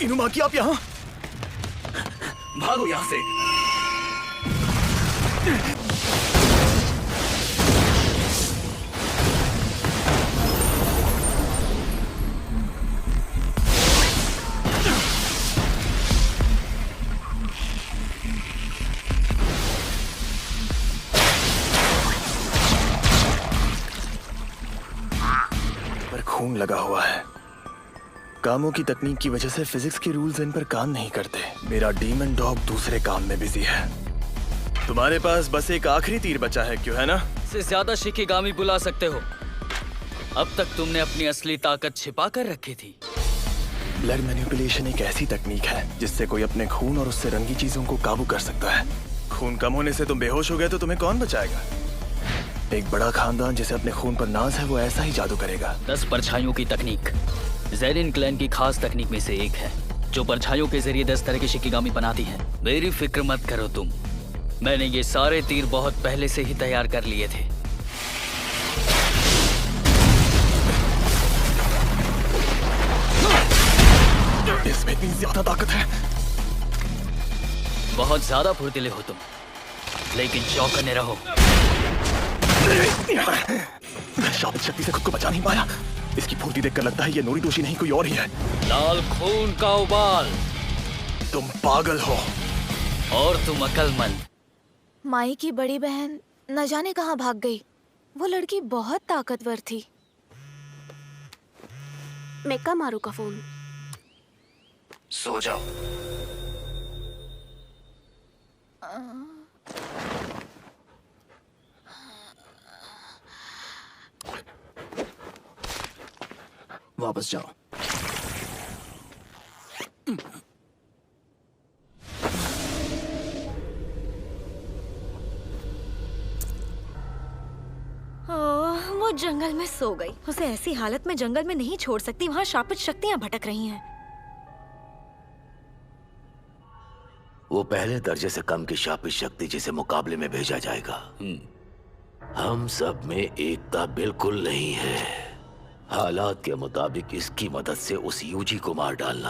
इनुमाकी, आप यहाँ? भागो यहाँ से। पर खून लगा हुआ है। कामों की तकनीक की वजह से फिजिक्स के रूल्स इन पर काम नहीं करते। मेरा डीमन डॉग दूसरे काम में बिजी है। तुम्हारे पास बस एक आखिरी तीर बचा है, क्यों है ना? से ज्यादा शिकिगामी बुला सकते हो। अब तक तुमने अपनी असली ताकत छिपा कर रखी थी। ब्लड मैनिपुलेशन एक ऐसी तकनीक है जिससे कोई अपने खून और उससे रंगी चीजों को काबू कर सकता है। खून कम होने से तुम बेहोश हो गए तो तुम्हें कौन बचाएगा? एक बड़ा खानदान जिसे अपने खून पर नाज है, वो ऐसा ही जादू करेगा। 10 परछाइयों की तकनीक ज़ेनिन क्लैन की खास तकनीक में से एक है, जो परछाइयों के जरिए 10 तरह की शिकिगामी बनाती है। मेरी फिक्र मत करो तुम, मैंने ये सारे तीर बहुत पहले से ही तैयार कर लिए थे। इसमें इतनी ज्यादा ताकत है। बहुत ज्यादा फुर्तीले हो तुम, लेकिन चौकन्ने रहो। शाबित शक्ति से खुद को बचा नहीं पाया। इसकी फुर्ती देखकर लगता है ये नोरितोशी नहीं, कोई और ही है। लाल खून का उबाल। तुम पागल हो और तुम अक्लमंद। माई की बड़ी बहन न जाने कहाँ भाग गई। वो लड़की बहुत ताकतवर थी। मेक्का मारू का फोन। सो जाओ। वापस जाओ। वो जंगल में सो गई। उसे ऐसी हालत में जंगल में नहीं छोड़ सकती। वहाँ शापित शक्तियाँ भटक रही हैं। वो पहले दर्जे से कम की शापित शक्ति जिसे मुकाबले में भेजा जाएगा। हम सब में एकता बिल्कुल नहीं है। हालात के मुताबिक इसकी मदद से उस यूजी को मार डालना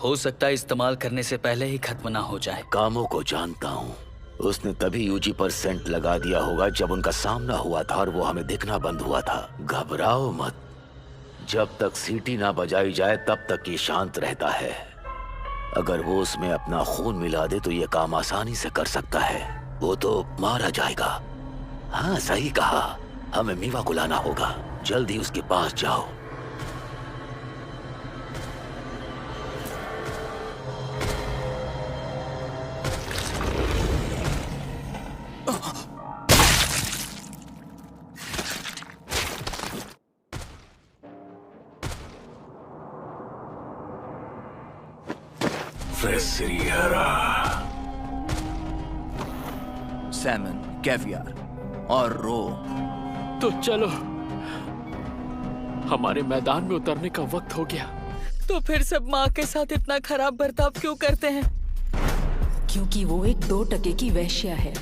हो सकता है इस्तेमाल करने से पहले ही खत्म ना हो जाए। कामों को जानता हूँ। उसने तभी यूजी पर सेंट लगा दिया होगा जब उनका सामना हुआ था और वो हमें दिखना बंद हुआ था। घबराओ मत, जब तक सीटी ना बजाई जाए तब तक ये शांत रहता है। अगर वो उसमें अपना खून मिला दे तो ये काम आसानी से कर सकता है। वो तो मारा जाएगा। हाँ सही कहा, हमें मीवा को लाना होगा। जल्दी उसके पास जाओ। सैमन, कैवियर और रो। तो चलो, हमारे मैदान में उतरने का वक्त हो गया। तो फिर सब माँ के साथ इतना खराब बर्ताव क्यों करते हैं? क्योंकि वो एक 2 टके की वैश्या है।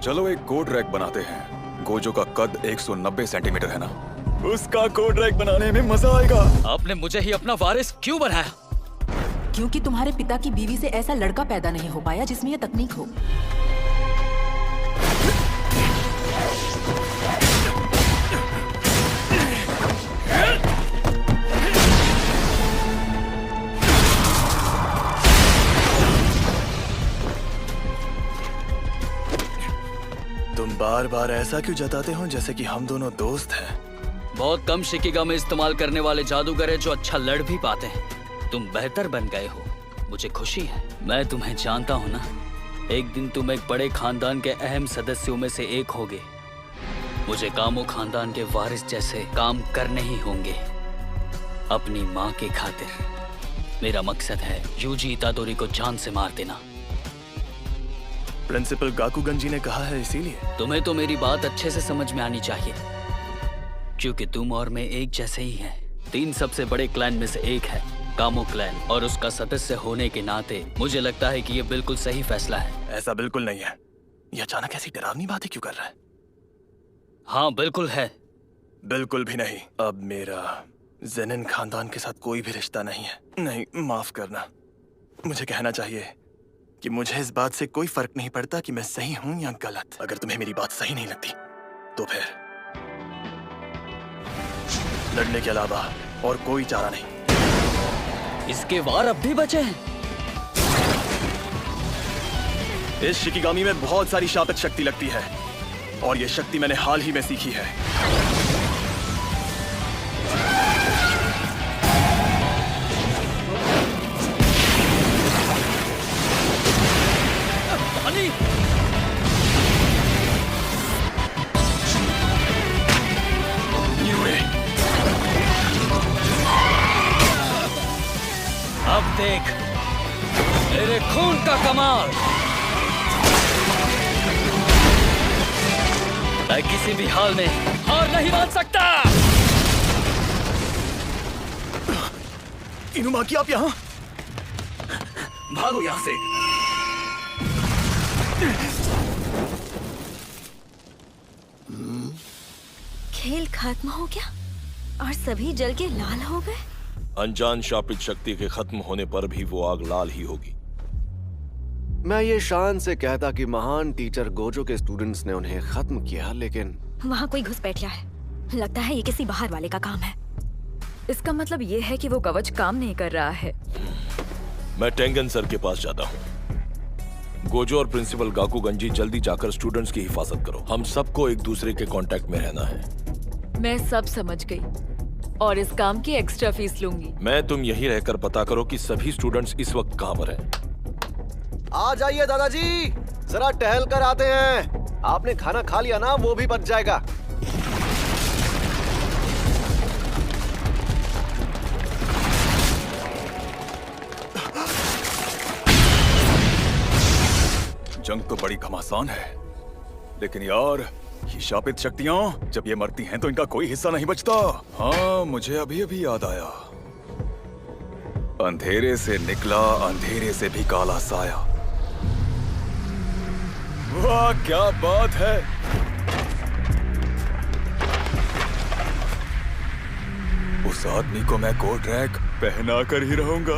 चलो एक कोड रैक बनाते हैं। गोजो का कद 190 सेंटीमीटर है ना? उसका कोड रैक बनाने में मजा आएगा। आपने मुझे ही अपना वारिस क्यों बनाया? क्योंकि तुम्हारे पिता की बीवी से ऐसा लड़का पैदा नहीं हो पाया जिसमें यह तकनीक हो। तुम बार बार ऐसा क्यों जताते हो जैसे कि हम दोनों दोस्त हैं? बहुत कम शिकिगामी इस्तेमाल करने वाले जादूगर हैं जो अच्छा लड़ भी पाते हैं। तुम बेहतर बन गए हो, मुझे खुशी है। मैं तुम्हें जानता हूँ ना, एक दिन तुम एक बड़े खानदान के अहम सदस्यों में से एक होगे। मुझे कामो खानदान के वारिस जैसे काम करने ही होंगे, अपनी माँ की खातिर। मेरा मकसद है यूजी इतादोरी को जान से मार देना। प्रिंसिपल गाकुगन जी ने कहा है, इसीलिए। तुम्हें तो मेरी बात अच्छे से समझ में आनी चाहिए, क्योंकि तुम और मैं एक जैसे ही हैं। 3 सबसे बड़े क्लैन में से एक है कामो क्लैन, और उसका सदस्य होने के नाते मुझे लगता है कि ये बिल्कुल सही फैसला है। ऐसा बिल्कुल नहीं है। ये अचानक ऐसी डरावनी बातें क्यों कर रहा है? हाँ बिल्कुल है। बिल्कुल भी नहीं। अब मेरा ज़ेनिन खानदान के साथ कोई भी रिश्ता नहीं है। नहीं, माफ करना। मुझे कहना चाहिए कि मुझे इस बात से कोई फर्क नहीं पड़ता कि मैं सही हूं या गलत। अगर तुम्हें मेरी बात सही नहीं लगती तो फिर लड़ने के अलावा और कोई चारा नहीं। इसके वार अब भी बचे हैं। इस शिकिगामी में बहुत सारी शापित शक्ति लगती है और ये शक्ति मैंने हाल ही में सीखी है। पानी! यूए, अब देख मेरे खून का कमाल। मैं किसी भी हाल में हार नहीं मान सकता। इनुमाकी, आप यहाँ? भागो यहाँ से। खेल खत्म हो गया और सभी जल के लाल हो गए। अनजान शापित शक्ति के खत्म होने पर भी वो आग लाल ही होगी। मैं ये शान से कहता कि महान टीचर गोजो के स्टूडेंट्स ने उन्हें खत्म किया, लेकिन वहाँ कोई घुसपैठिया है। लगता है ये किसी बाहर वाले का काम है। इसका मतलब ये है कि वो कवच काम नहीं कर रहा है। मैं टेंगन सर के पास जाता हूँ। गोजो और प्रिंसिपल गाकुगंजी, जल्दी जाकर स्टूडेंट्स की हिफाजत करो। हम सबको एक दूसरे के कांटेक्ट में रहना है। मैं सब समझ गई और इस काम की एक्स्ट्रा फीस लूंगी। मैं तुम यहीं रहकर पता करो कि सभी स्टूडेंट्स इस वक्त कहाँ पर हैं। आ जाइए दादाजी, जरा टहल कर आते हैं। आपने खाना खा लिया ना, वो भी बच जाएगा। जंग तो बड़ी घमासान है, लेकिन यार ये शापित शक्तियां जब ये मरती हैं तो इनका कोई हिस्सा नहीं बचता। हाँ, मुझे अभी अभी याद आया। अंधेरे से निकला, अंधेरे से भी काला साया। वाह क्या बात है। उस आदमी को मैं कोट रैक पहना कर ही रहूंगा।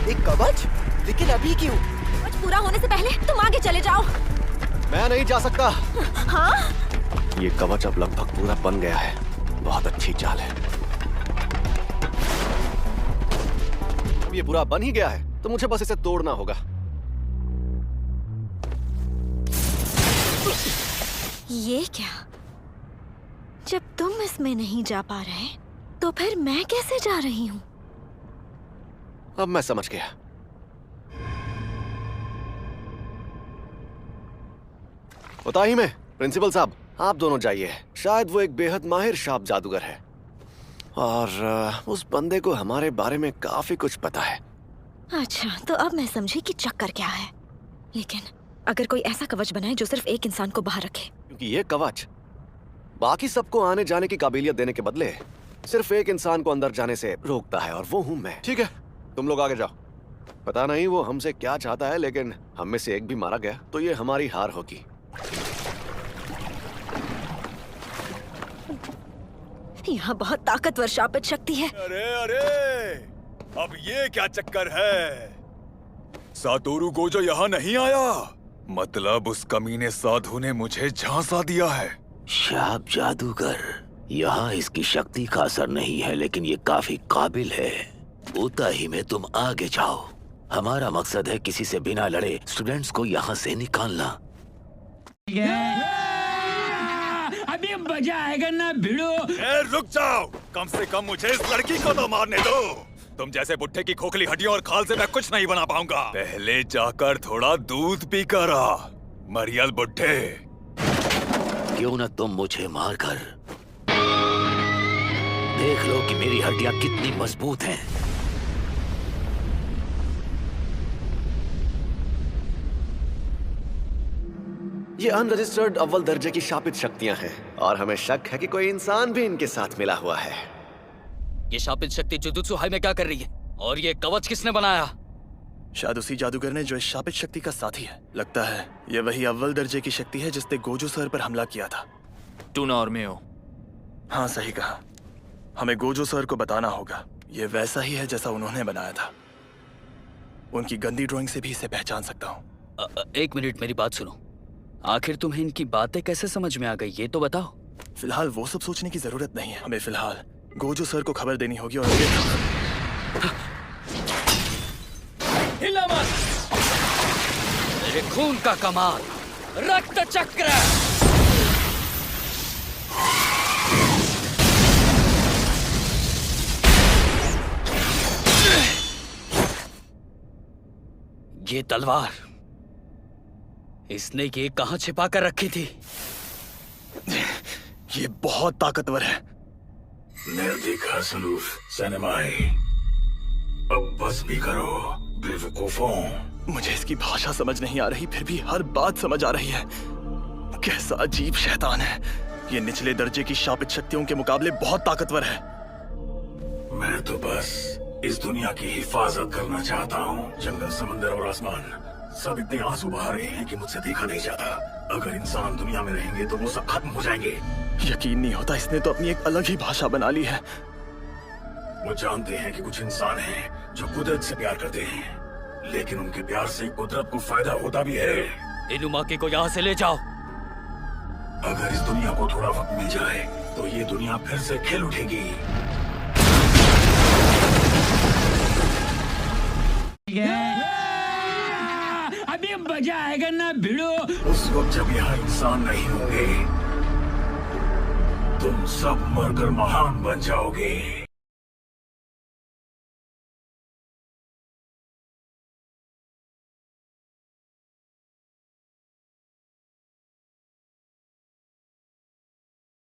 एक कवच? लेकिन अभी क्यों? कवच पूरा होने से पहले तुम आगे चले जाओ। मैं नहीं जा सकता। हाँ? ये कवच अब लगभग पूरा बन गया है। बहुत अच्छी चाल है। ये पूरा बन ही गया है तो मुझे बस इसे तोड़ना होगा। ये क्या? जब तुम इसमें नहीं जा पा रहे तो फिर मैं कैसे जा रही हूँ? अब मैं समझ गया। उताही में प्रिंसिपल साहब, आप दोनों जाइए। शायद वो एक बेहद माहिर शाप जादूगर है और उस बंदे को हमारे बारे में काफी कुछ पता है। अच्छा, तो अब मैं समझी कि चक्कर क्या है। लेकिन अगर कोई ऐसा कवच बनाए जो सिर्फ एक इंसान को बाहर रखे। क्योंकि ये कवच बाकी सबको आने जाने की काबिलियत देने के बदले सिर्फ एक इंसान को अंदर जाने से रोकता है, और वो हूं मैं। ठीक है, तुम लोग आगे जाओ। पता नहीं वो हमसे क्या चाहता है, लेकिन हम में से एक भी मारा गया तो ये हमारी हार होगी। यहाँ बहुत ताकतवर शापित शक्ति है। अरे अरे, अब ये क्या चक्कर है? सातोरु गोजो यहाँ नहीं आया? मतलब उस कमीने साधु ने मुझे झांसा दिया है। शाप जादूगर, यहाँ इसकी शक्ति का असर नहीं है, लेकिन ये काफी काबिल है। उताही में तुम आगे जाओ। हमारा मकसद है किसी से बिना लड़े स्टूडेंट्स को यहाँ से निकालना। अभी मजा आएगा ना भिड़ो। रुक जाओ, कम से कम मुझे इस लड़की को तो मारने दो। तुम जैसे बुट्टे की खोखली हड्डियों और खाल से मैं कुछ नहीं बना पाऊंगा। पहले जाकर थोड़ा दूध पी कर आ, मरियल बुड्ढे। क्यों न तुम मुझे मारकर देख लो कि मेरी हड्डियां कितनी मजबूत हैं। ये अनरजिस्टर्ड अव्वल दर्जे की शापित शक्तियां हैं और हमें शक है कि कोई इंसान भी इनके साथ मिला हुआ है। ये शापित शक्ति जुजुत्सु हाई में क्या कर रही है? और ये कवच किसने बनाया? शायद उसी जादूगर ने जो इस शापित शक्ति का साथी है। लगता है ये वही अव्वल दर्जे की शक्ति है जिसने गोजो सर पर हमला किया था। टूना और मेयो। हाँ सही कहा। हमें गोजो सर को बताना होगा। ये वैसा ही है जैसा उन्होंने बनाया था। उनकी गंदी ड्राइंग से भी इसे पहचान सकता हूँ। एक मिनट, मेरी बात सुनो। आखिर तुम्हें इनकी बातें कैसे समझ में आ गई, ये तो बताओ। फिलहाल वो सब सोचने की जरूरत नहीं है। हमें फिलहाल गोजो सर को खबर देनी होगी और हिला मत। मेरे खून का कमाल, रक्त चक्र। ये तलवार इसने ये कहां छिपा कर रखी थी? ये बहुत ताकतवर है। देखा सलूफ सनमाई, अब बस भी करो बेवकूफों। मुझे इसकी भाषा समझ नहीं आ रही, फिर भी हर बात समझ आ रही है। कैसा अजीब शैतान है। ये निचले दर्जे की शापित शक्तियों के मुकाबले बहुत ताकतवर है। मैं तो बस इस दुनिया की हिफाजत करना चाहता हूँ। जंगल, समंदर और आसमान सब इतने आंसू बहा रहे हैं कि मुझसे देखा नहीं जाता। अगर इंसान दुनिया में रहेंगे तो वो सब खत्म हो जाएंगे। यकीन नहीं होता, इसने तो अपनी एक अलग ही भाषा बना ली है। वो जानते हैं कि कुछ इंसान हैं जो कुदरत से प्यार करते हैं, लेकिन उनके प्यार से कुदरत को फायदा होता भी है। इनुमाकी को यहाँ से ले जाओ। अगर इस दुनिया को थोड़ा वक्त मिल जाए तो ये दुनिया फिर से खिल उठेगी। अभी मजा आएगा ना भिड़ो। उस वक्त जब यहाँ इंसान नहीं होंगे, तुम सब मरकर महान बन जाओगे।